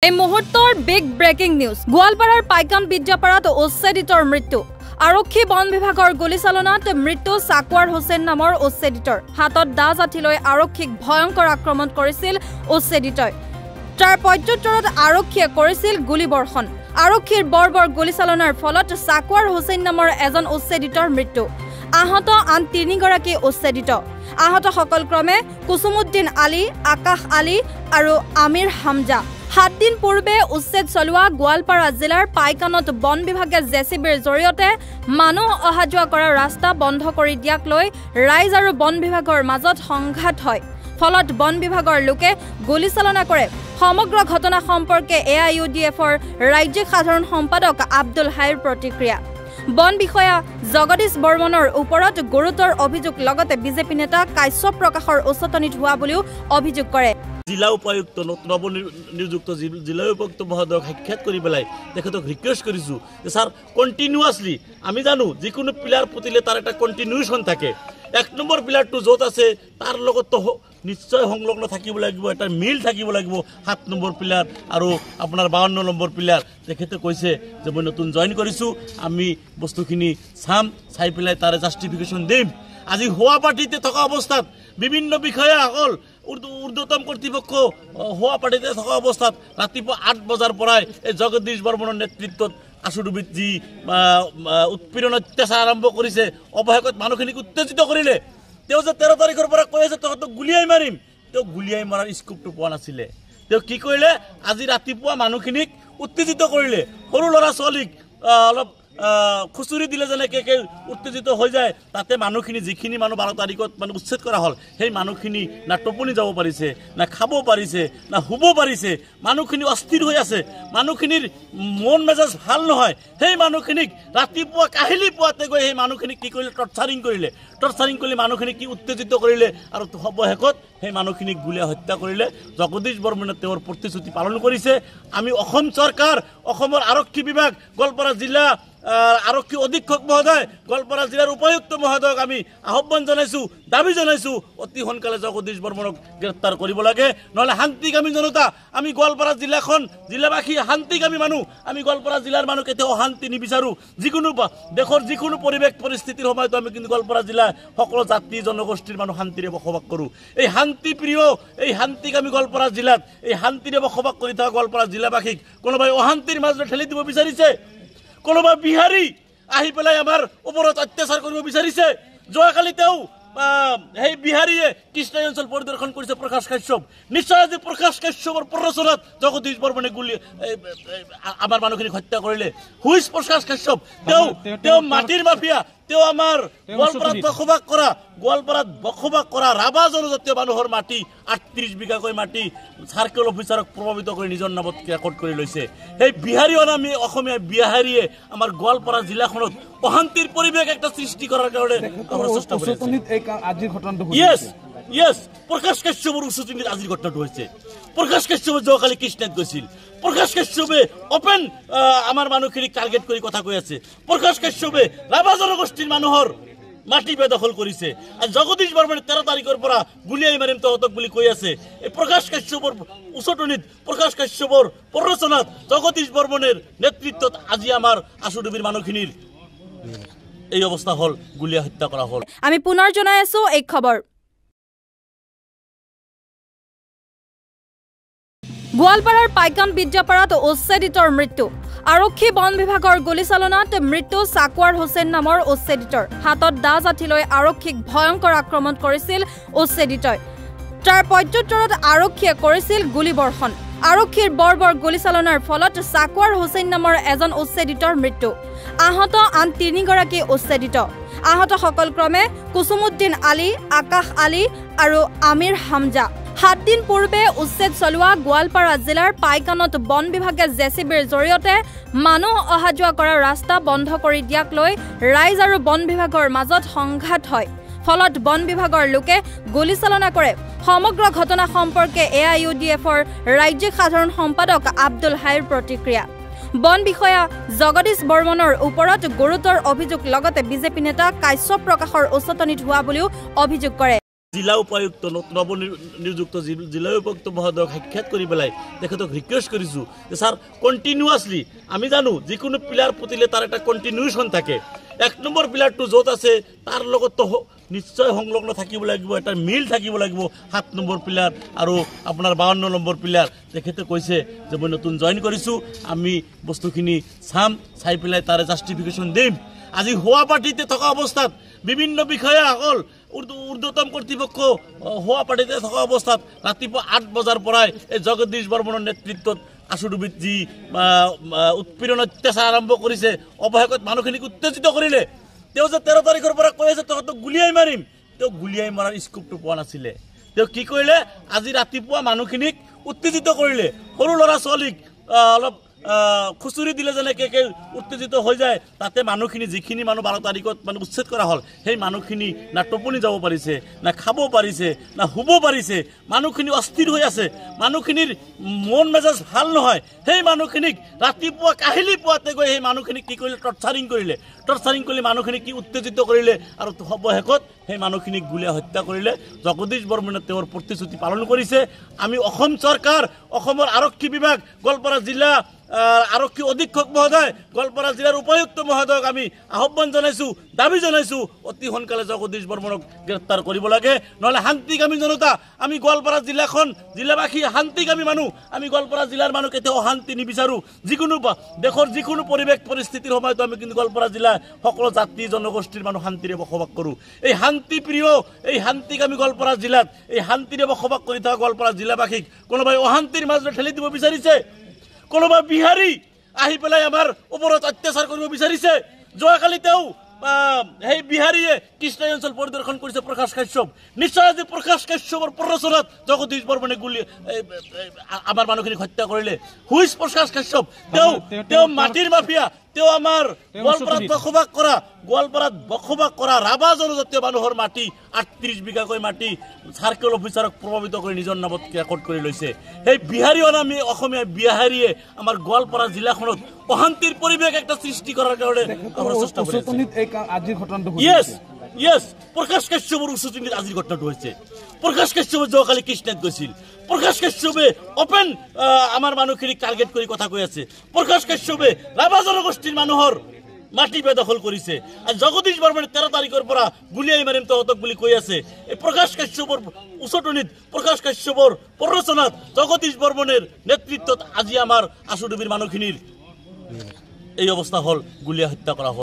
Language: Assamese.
এই মুহূৰ্তৰ বিগ ব্ৰেকিং নিউজ গোৱালপাৰাৰ পাইকান বিদ্যাপাৰাত উচ্ছেদিতৰ মৃত্যু আৰক্ষী বন বিভাগৰ গুলীচালনাত মৃত্যু সাকৱাৰ হোসেন নামৰ উচ্ছেদিতৰ হাতত দা জাঠি লৈ আৰক্ষীক ভয়ংকৰ আক্ৰমণ কৰিছিল উচ্ছেদিতই তাৰ প্ৰত্যুত্তৰত আৰক্ষীয়ে কৰিছিল গুলীবৰ্ষণ আৰক্ষীৰ বৰ্বৰ গুলীচালনাৰ ফলত সাকৱাৰ হোসেন নামৰ এজন উচ্ছেদিতৰ মৃত্যু আহত আন তিনিগৰাকী উচ্ছেদিত আহত সকল ক্ৰমে কুসুমউদ্দিন আলী আকাশ আলী আৰু আমিৰ হামজা 7 দিন পূৰ্বে উচ্ছেদ চলোৱা গোৱালপাৰা জিলাৰ পাইকানত বন বিভাগে জেচিবিৰ জৰিয়তে মানুহ অহা যোৱা কৰা ৰাস্তা বন্ধ কৰি দিয়াক লৈ ৰাইজ আৰু বন বিভাগৰ মাজত সংঘাত হয় ফলত বন বিভাগৰ লোকে গুলীচালনা কৰে সমগ্ৰ ঘটনা সম্পৰ্কে AIUDFৰ ৰাজ্যিক সাধাৰণ সম্পাদক আব্দুল হাইৰ প্ৰতিক্ৰিয়া বন বিষয়া জগদীশ বৰ্মনৰ ওপৰত গুৰুতৰ অভিযোগ লগতে বিজেপি নেতা কাশ্যপ প্ৰকাশৰ উচ্চতনিত হোৱা বুলিও অভিযোগ কৰে জিলা উপায়ুক্ত নৱনিযুক্ত জিলা উপায়ুক্ত মহোদয়ক সাক্ষাৎ কৰি পেলাই তেখেতক ৰিকুৱেষ্ট কৰিছো যে স্যাৰ কন্টিনিউয়াসলি আমি জানো যিকোনো পিলাৰ পুতিলে তাৰ এটা কন্টিনিউয়েশন থাকে 1 নম্বৰ পিলাৰটো যত আছে তাৰ লগত নিশ্চয় সংলগ্ন থাকিব লাগিব এটা মিল থাকিব লাগিব 7 নম্বৰ পিলাৰ আৰু আপোনাৰ 52 নম্বৰ পিলাৰ তেখেতে কৈছে যে মই নতুন জয়েন কৰিছো আমি বস্তুখিনি চাই পেলাই তাৰ জাস্টিফিকেশন দিম আজি হোৱা পাৰ্টিতে থকা অৱস্থাত বিভিন্ন বিষয়াসকল ঊৰ্ধ্বতম কৰ্তৃপক্ষ হোৱা পাৰ্টিতে থকা অৱস্থাত ৰাতিপুৱা 8 বজাৰ পৰাই এই জগদীশ বৰ্মনৰ নেতৃত্বত আশুডুবিত যি উৎপীড়ন অত্যাচাৰ আৰম্ভ কৰিছে অৱহেকত মানুহখিনিক উত্তেজিত কৰিলে তেওঁ যে 13 তাৰিখৰ পৰা কৈ আছে তহঁতক গুলিয়াই মাৰিম তেওঁ গুলিয়াই মাৰাৰ স্কোপটো পোৱা নাছিলে তেওঁ কি কৰিলে আজি ৰাতিপুৱা মানুহখিনিক উত্তেজিত কৰিলে সৰু ল'ৰা ছোৱালীক অলপ খুচুৰি দিলে যেনেকৈ উত্তেজিত হৈ যায় তাতে মানুহখিনি যিখিনি মানুহ 12 তাৰিখত মানে উচ্ছেদ কৰা হ'ল সেই মানুহখিনি না টোপনি যাব পাৰিছে না খাব পাৰিছে না শুব পাৰিছে মানুহখিনি অস্থিৰ হৈ আছে মানুহখিনিৰ মন মেজাজ ভাল নহয় সেই মানুহখিনিক ৰাতিপুৱা কাহিলি পোৱাতে গৈ সেই মানুহখিনিক কি কৰিলে টৰ্চাৰিং কৰি মানুহখিনিক কি উত্তেজিত কৰিলে আৰু অৱশেষত সেই মানুহখিনিক গুলীয়া হত্যা কৰিলে জগদীশ বৰ্মনে তেওঁৰ প্ৰতিশ্ৰুতি পালন কৰিছে আমি অসম চৰকাৰ অসমৰ আৰক্ষী বিভাগ গোৱালপাৰা জিলা আৰক্ষী অধীক্ষক মহোদয় গোৱালপাৰা জিলাৰ উপায়ুক্ত মহোদয়ক আমি আহ্বান জনাইছো দাবী জনাইছো অতি সোনকালে জগদীশ বৰ্মনক গ্ৰেপ্তাৰ কৰিব লাগে নহলে শান্তিকামী জনতা আমি গোৱালপাৰা জিলাবাসী শান্তিকামী মানুহ আমি গোৱালপাৰা জিলাৰ মানুহ কেতিয়াও শান্তি নিবিচাৰো যিকোনো দেশৰ যিকোনো পৰিৱেশ পৰিস্থিতিৰ সময়ত আমি কিন্তু গোৱালপাৰা জিলাৰ সকলো জাতি জনগোষ্ঠীৰ মানুহ শান্তিৰে বসবাস কৰো এই শান্তি প্ৰিয় এই শান্তিকামী গোৱালপাৰা জিলাত এই শান্তিৰে বসবাস কৰি থকা গোৱালপাৰা জিলাবাসীক কোনোবাই অশান্তিৰ মাজত ঠেলি দিব বিচাৰিছে কোনোবা বিহাৰী আহি পেলাই আমাৰ ওপৰত অত্যাচাৰ কৰিব বিচাৰিছে যোৱাকালি তেওঁ সেই বিহাৰীয়ে কৃষ্ণাই অঞ্চল পৰিদৰ্শন কৰিছে প্ৰকাশ কাশ্যপ নিশ্চয় আজি প্ৰকাশ কাশ্যপৰ প্ৰৰোচনাত জগদীশ বৰ্মনে গুলি আমাৰ মানুহখিনিক হত্যা কৰিলে হুইজ প্ৰকাশ কাশ্যপ তেওঁ মাটিৰ মাফিয়া তেওঁ আমাৰ গোৱালপাৰাত বসবাস কৰা ৰাভা জনজাতীয় মানুহৰ মাটি 38 বিঘাকৈ মাটি সাৰ্কেল অফিচাৰক প্ৰভাৱিত কৰি নিজৰ নামত ৰেকৰ্ড কৰি লৈছে সেই বিহাৰী অনামী অসমীয়া বিহাৰীয়ে আমাৰ গোৱালপাৰা জিলাখনত অশান্তিৰ পৰিৱেশ একটা সৃষ্টি কৰাৰ কাৰণে চেষ্টা কৰিছে আজিৰ ঘটনাটো ইয়েস প্ৰকাশ কাশ্যপৰ উচ্চতনিত আজিৰ ঘটনাটো হৈছে প্ৰকাশ কাশ্যপ যোৱাকালি কৃষ্ণাত গৈছিল প্ৰকাশ কাশ্যপে ওপেন আমাৰ মানুহখিনিক টাৰ্গেট কৰি কথা কৈ আছে প্ৰকাশ কাশ্যপে ৰাভা জনগোষ্ঠীৰ মানুহৰ মাটি বেদখল কৰিছে আৰু জগদীশ বৰ্মনে 13 তাৰিখৰ পৰা গুলিয়াই মাৰিম তহঁতক বুলি কৈ আছে এই প্ৰকাশ কাশ্যপৰ উচ্চতনিত প্ৰকাশ কাশ্যপৰ প্ৰৰোচনাত জগদীশ বৰ্মনেৰ নেতৃত্বত আজি আমাৰ আশুডুবিৰ মানুহখিনিৰ এই অৱস্থা হল গুলিয়া হত্যা কৰা হল আমি পুনৰ জনাই আছো এই খবৰ গোৱালপাৰাৰ পাইকান বিদ্যাপাৰাত উচ্ছেদিতৰ মৃত্যু আৰক্ষী বন বিভাগৰ গুলীচালনাত মৃত্যু সাকৱাৰ হোসেন নামৰ উচ্ছেদিতৰ হাতত দা জাঠি লৈ আৰক্ষীক ভয়ংকৰ আক্ৰমণ কৰিছিল উচ্ছেদিতই তাৰ প্ৰত্যুত্তৰত আৰক্ষীয়ে কৰিছিল গুলীবৰ্ষণ আৰক্ষীৰ বৰ্বৰ গুলীচালনাৰ ফলত সাকৱাৰ হোসেন নামৰ এজন উচ্ছেদিতৰ মৃত্যু আহত আন তিনিগৰাকী উচ্ছেদিত আহত সকল ক্ৰমে কুসুমউদ্দিন আলী আকাশ আলী আৰু আমিৰ হামজা 7 দিন পূৰ্বে উচ্ছেদ চলোৱা গোৱালপাৰা জিলাৰ পাইকানত বন বিভাগে জেচিবিৰ জৰিয়তে মানুহ অহা যোৱা কৰা ৰাস্তা বন্ধ কৰি দিয়াক লৈ ৰাইজ আৰু বন বিভাগৰ মাজত সংঘাত হয় ফলত বন বিভাগৰ লোকে গুলীচালনা কৰে সমগ্ৰ ঘটনা সম্পৰ্কে AIUDFৰ ৰাজ্যিক সাধাৰণ সম্পাদক আব্দুল হাইৰ প্ৰতিক্ৰিয়া বন বিষয়া জগদীশ বৰ্মনৰ ওপৰত গুৰুতৰ অভিযোগ লগতে বিজেপি নেতা কাশ্যপ প্ৰকাশৰ উচ্চতনিত হোৱা বুলিও অভিযোগ কৰে জিলা উপায়ুক্ত নৱনিযুক্ত জিলা উপায়ুক্ত মহোদয়ক সাক্ষাৎ কৰি পেলাই তেখেতক ৰিকুৱেষ্ট কৰিছোঁ যে ছাৰ কণ্টিনিউৱাছলি আমি জানো যিকোনো পিলাৰ পুতিলে তাৰ এটা কণ্টিনিউশ্যন থাকে। 1 নম্বৰ পিলাৰটো য'ত আছে তাৰ লগতো নিশ্চয় সংলগ্ন থাকিব লাগিব, এটা মিল থাকিব লাগিব। 7 নম্বৰ পিলাৰ আৰু আপোনাৰ 52 নম্বৰ পিলাৰ তেখেতে কৈছে যে মই নতুন জইন কৰিছোঁ, আমি বস্তুখিনি চাম, চাই পেলাই তাৰে জাষ্টিফিকেশ্যন দিম। আজি হোৱা পাৰ্টিতে থকা অৱস্থাত বিভিন্ন বিষয়াসকল ঊৰ্ধ্বতম কৰ্তৃপক্ষ হোৱা পাৰ্টিতে থকা অৱস্থাত ৰাতিপুৱা 8 বজাৰ পৰাই এই জগদীশ বৰ্মনৰ নেতৃত্বত আশুডুবিত যি উৎপীড়ন অত্যাচাৰ আৰম্ভ কৰিছে, অৱশেষত মানুহখিনিক উত্তেজিত কৰিলে। তেওঁ যে 13 তাৰিখৰ পৰা কৈ আছে তহঁতক গুলিয়াই মাৰিম, তেওঁ গুলিয়াই মৰাৰ স্কোপটো পোৱা নাছিলে। তেওঁ কি কৰিলে, আজি ৰাতিপুৱা মানুহখিনিক উত্তেজিত কৰিলে। সৰু ল'ৰা ছোৱালীক অলপ খুচুৰি দিলে যেনেকৈ উত্তেজিত হৈ যায়, তাতে মানুহখিনি যিখিনি মানুহ 12 তাৰিখত মানে উচ্ছেদ কৰা হ'ল, সেই মানুহখিনি না টোপনি যাব পাৰিছে, না খাব পাৰিছে, না শুব পাৰিছে। মানুহখিনি অস্থিৰ হৈ আছে, মানুহখিনিৰ মন মেজাজ ভাল নহয়। সেই মানুহখিনিক ৰাতিপুৱা কাহিলি পুৱাতে গৈ সেই মানুহখিনিক কি কৰিলে, টৰ্চাৰিং কৰিলে মানুহখিনিক কি উত্তেজিত কৰিলে আৰু অৱশেষত সেই মানুহখিনিক গুলীয়াই হত্যা কৰিলে। জগদীশ বৰ্মনে তেওঁৰ প্ৰতিশ্ৰুতি পালন কৰিছে। আমি অসম চৰকাৰ, অসমৰ আৰক্ষী বিভাগ, গোৱালপাৰা জিলা আৰক্ষী অধীক্ষক মহোদয়, গোৱালপাৰা জিলাৰ উপায়ুক্ত মহোদয়ক আমি আহ্বান জনাইছোঁ, দাবী জনাইছোঁ, অতি সোনকালে জগদীশ বৰ্মনক গ্ৰেপ্তাৰ কৰিব লাগে। নহ'লে শান্তিকামী জনতা, আমি গোৱালপাৰা জিলাবাসী শান্তিকামী মানুহ, আমি গোৱালপাৰা জিলাৰ মানুহ কেতিয়াও অশান্তি নিবিচাৰোঁ। যিকোনো দেশৰ যিকোনো পৰিৱেশ পৰিস্থিতিৰ সময়তো আমি কিন্তু গোৱালপাৰা জিলাৰ সকলো জাতি জনগোষ্ঠীৰ মানুহ শান্তিৰে বসবাস কৰোঁ। এই শান্তিপ্ৰিয়, এই শান্তিকামী গোৱালপাৰা জিলাত এই শান্তিৰে বসবাস কৰি থকা গোৱালপাৰা জিলাবাসীক কোনোবাই অশান্তিৰ মাজত ঠেলি দিব বিচাৰিছে, কোনোবা বিহাৰী আহি পেলাই আমাৰ ওপৰত অত্যাচাৰ কৰিব বিচাৰিছে। যোৱাকালি তেওঁ সেই বিহাৰীয়ে কৃষ্ণাই অঞ্চল পৰিদৰ্শন কৰিছে প্ৰকাশ কাশ্যপ। নিশ্চয় আজি প্ৰকাশ কাশ্যপৰ প্ৰৰোচনাত জগদীশ বৰ্মনে আমাৰ মানুহখিনিক হত্যা কৰিলে। হুইচ প্ৰকাশ কাশ্যপ? তেওঁ মাটিৰ মাফিয়া। তেওঁ আমাৰ গোৱালপাৰাত বসবাস কৰা ৰাভা জনজাতীয় মানুহৰ মাটি 38 বিঘাকৈ মাটি চাৰ্কেল অফিচাৰক প্ৰভাৱিত কৰি নিজৰ নামত ৰেকৰ্ড কৰি লৈছে। সেই বিহাৰী অনামী অসমীয়া বিহাৰীয়ে আমাৰ গোৱালপাৰা জিলাখনত অশান্তিৰ পৰিৱেশ একটা সৃষ্টি কৰাৰ কাৰণে চেষ্টা কৰিছে। ইয়েছ, প্ৰকাশ কাশ্যপৰ উচ্চতনিত আজিৰ ঘটনাটো হৈছে। প্ৰকাশ কাশ্যপে যোৱাকালি কৃষ্ণাত গৈছিল। প্ৰকাশ কাশ্যপে অপেন আমাৰ মানুহখিনিক টাৰ্গেট কৰি কথা কৈ আছে। প্ৰকাশ কাশ্যপে ৰাভা জনগোষ্ঠীৰ মানুহৰ মাটি বেদখল কৰিছে। আৰু জগদীশ বৰ্মনে 13 তাৰিখৰ পৰা গুলিয়াই মাৰিম তহঁতক বুলি কৈ আছে। এই প্ৰকাশ কাশ্যপৰ উচতনিত, প্ৰকাশ কাশ্যপৰ প্ৰৰোচনাত জগদীশ বৰ্মনেৰ নেতৃত্বত আজি আমাৰ আশুডুবিৰ মানুহখিনিৰ এই অৱস্থা হ'ল, গুলিয়াই হত্যা কৰা হ'ল।